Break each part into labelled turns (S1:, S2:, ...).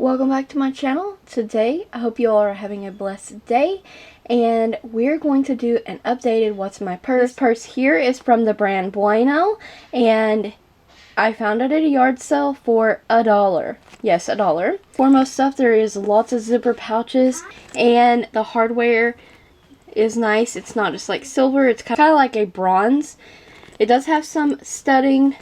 S1: Welcome back to my channel. Today, I hope you all are having a blessed day, and we're going to do an updated what's in my purse. This purse here is from the brand Bueno, and I found it at a yard sale for $1. Yes, $1. For most stuff, there is lots of zipper pouches, and the hardware is nice. It's not just like silver, it's kind of like a bronze. It does have some studding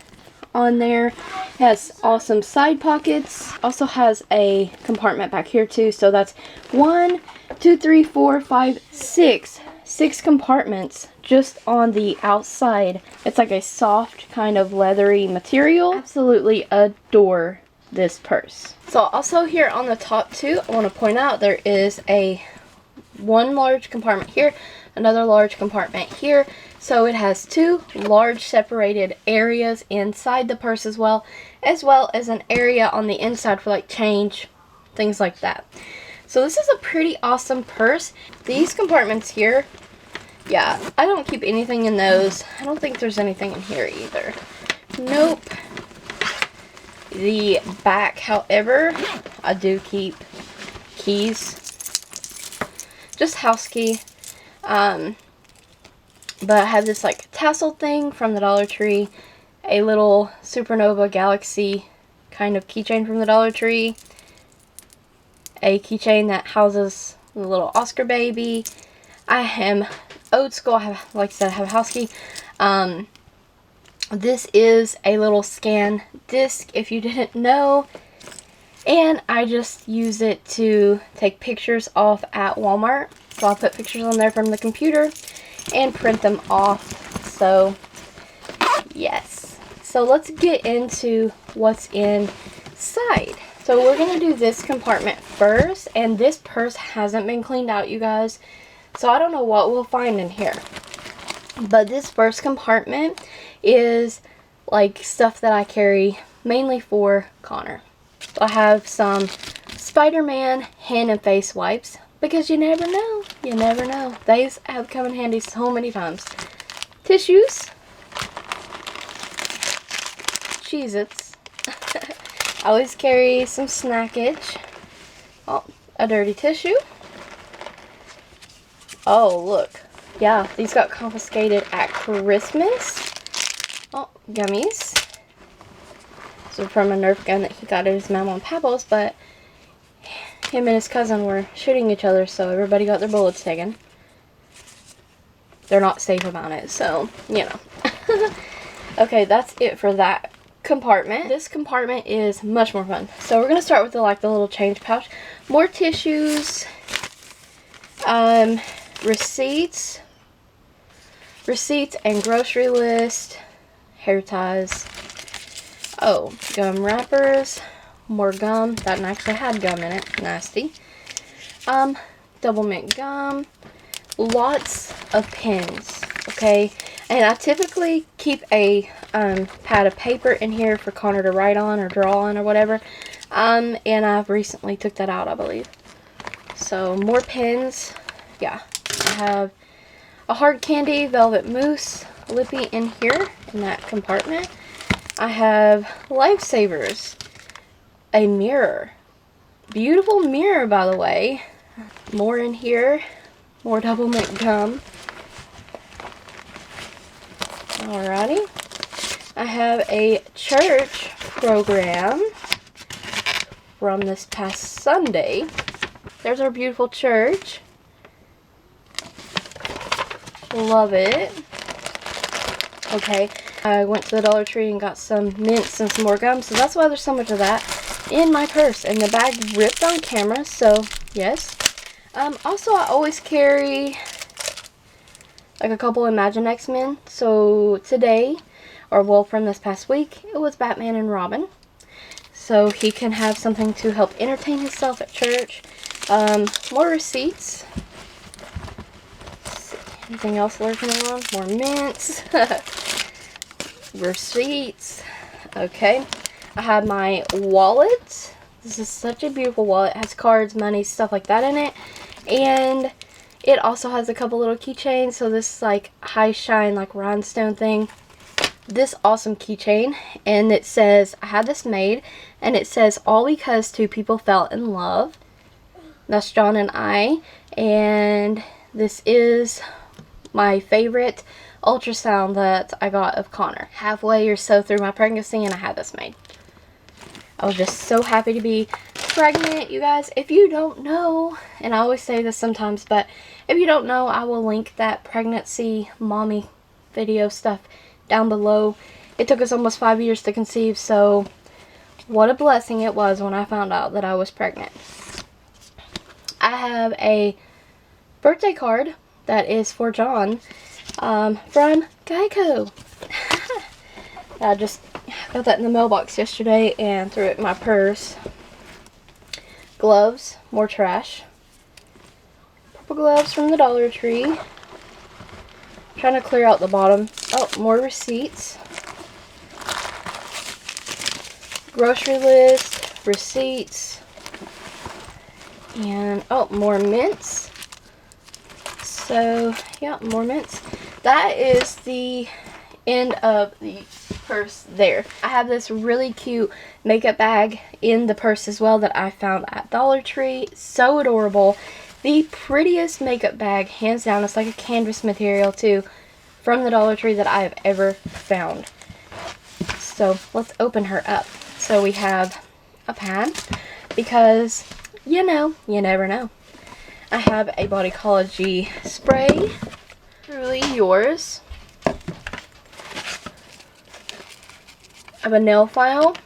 S1: on there. It has awesome side pockets. Also has a compartment back here too. So that's 1, 2, 3, 4, 5, 6. 6 compartments just on the outside. It's like a soft kind of leathery material. Absolutely adore this purse. So also here on the top too, I want to point out there is one large compartment here, another large compartment here. So it has 2 large separated areas inside the purse as well as an area on the inside for like change, things like that. So this is a pretty awesome purse. These compartments here, yeah, I don't keep anything in those. I don't think there's anything in here either. Nope. The back, however, I do keep keys. Just house key. But I have this like tassel thing from the Dollar Tree, a little supernova galaxy kind of keychain from the Dollar Tree, a keychain that houses the little Oscar baby. I am old school. I have, like I said, I have a house key. This is a little scan disc, if you didn't know, and I just use it to take pictures off at Walmart. So I'll put pictures on there from the computer and print them off. So yes, so let's get into what's inside. So we're gonna do this compartment first, and this purse hasn't been cleaned out, you guys, so I don't know what we'll find in here. But this first compartment is like stuff that I carry mainly for Connor. So I have some Spider-Man hand and face wipes, because you never know. You never know. These have come in handy so many times. Tissues. Cheez-Its. I always carry some snackage. Oh, a dirty tissue. Oh, look. Yeah, these got confiscated at Christmas. Oh, gummies. So from a Nerf gun that he got at his mama and papa's, but him and his cousin were shooting each other, so everybody got their bullets taken. They're not safe about it, so, you know. Okay, that's it for that compartment. This compartment is much more fun. So we're going to start with the little change pouch. More tissues. Receipts and grocery list. Hair ties. Oh, gum wrappers. More gum. That actually had gum in it. Nasty. Double mint gum. Lots of pens. Okay. And I typically keep a pad of paper in here for Connor to write on or draw on or whatever. And I've recently took that out, I believe. So more pens. Yeah. I have a hard candy velvet mousse lippy in here in that compartment. I have lifesavers. A mirror. Beautiful mirror, by the way. More in here. More double mint gum. Alrighty. I have a church program from this past Sunday. There's our beautiful church. Love it. Okay. I went to the Dollar Tree and got some mints and some more gum, so that's why there's so much of that in my purse. And the bag ripped on camera, so yes. Also, I always carry like a couple Imagine X-Men. So today, or well, from this past week, it was Batman and Robin. So he can have something to help entertain himself at church. More receipts. Anything else lurking around? More mints. Receipts. Okay. I have my wallet. This is such a beautiful wallet. It has cards, money, stuff like that in it. And it also has a couple little keychains. So this is like high shine, like rhinestone thing. this awesome keychain, and it says, I had this made, and it says, all because two people fell in love. That's John and I, and this is my favorite ultrasound that I got of Connor. Halfway or so through my pregnancy, and I had this made. I was just so happy to be pregnant, you guys. If you don't know, and I always say this sometimes, but if you don't know, I will link that pregnancy mommy video stuff down below. It took us almost 5 years to conceive, so what a blessing it was when I found out that I was pregnant. I have a birthday card that is for John from Geico. I just got that in the mailbox yesterday and threw it in my purse. Gloves, more trash. Purple gloves from the Dollar Tree. Trying to clear out the bottom. Oh, more receipts. Grocery list, receipts, and oh, more mints. So yeah, more mints. That is the end of the purse there. I have this really cute makeup bag in the purse as well that I found at Dollar Tree. So adorable. The prettiest makeup bag, hands down. It's like a canvas material too, from the Dollar Tree that I have ever found. So let's open her up. So we have a pad, because you know, you never know. I have a Bodycology spray, Truly Yours. I have a nail file,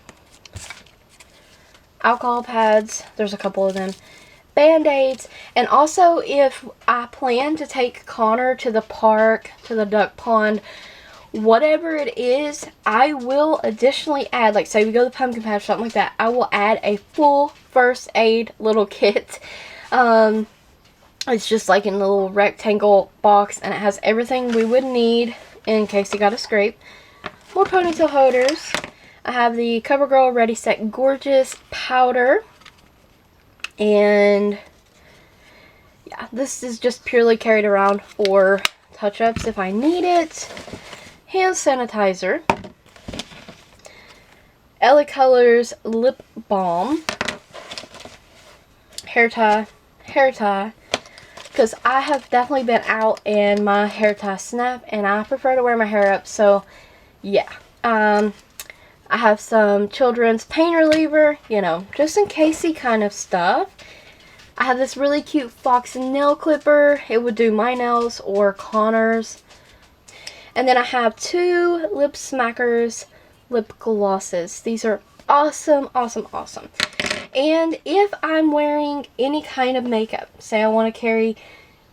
S1: alcohol pads, there's a couple of them, Band-Aids, and also if I plan to take Connor to the park, to the duck pond, whatever it is, I will additionally add, like say we go to the pumpkin patch, something like that, I will add a full first aid little kit. It's just like in a little rectangle box, and it has everything we would need in case you got a scrape. More ponytail holders. I have the CoverGirl Ready Set Gorgeous powder. And yeah, this is just purely carried around for touch-ups if I need it. Hand sanitizer. LA Colors lip balm. Hair tie. Because I have definitely been out and my hair tie snap, and I prefer to wear my hair up, so yeah. I have some children's pain reliever, you know, just in casey kind of stuff. I have this really cute fox nail clipper. It would do my nails or Connor's. And then I have two Lip Smackers lip glosses. These are awesome, awesome, awesome. And if I'm wearing any kind of makeup, say I want to carry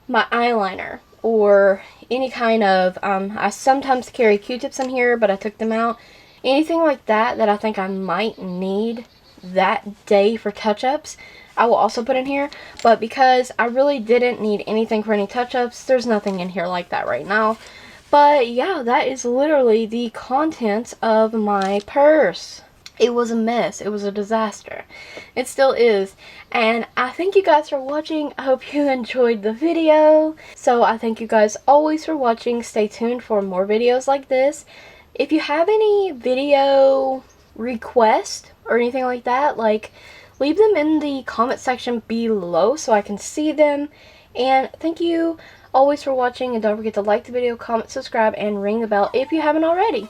S1: my eyeliner or any kind of, I sometimes carry Q-tips in here, but I took them out. Anything like that that I think I might need that day for touch-ups, I will also put in here. But because I really didn't need anything for any touch-ups, there's nothing in here like that right now. But yeah, that is literally the contents of my purse. It was a mess. It was a disaster. It still is. And I thank you guys for watching. I hope you enjoyed the video. So I thank you guys always for watching. Stay tuned for more videos like this. If you have any video requests or anything like that, like, leave them in the comment section below so I can see them. And thank you always for watching. And don't forget to like the video, comment, subscribe, and ring the bell if you haven't already.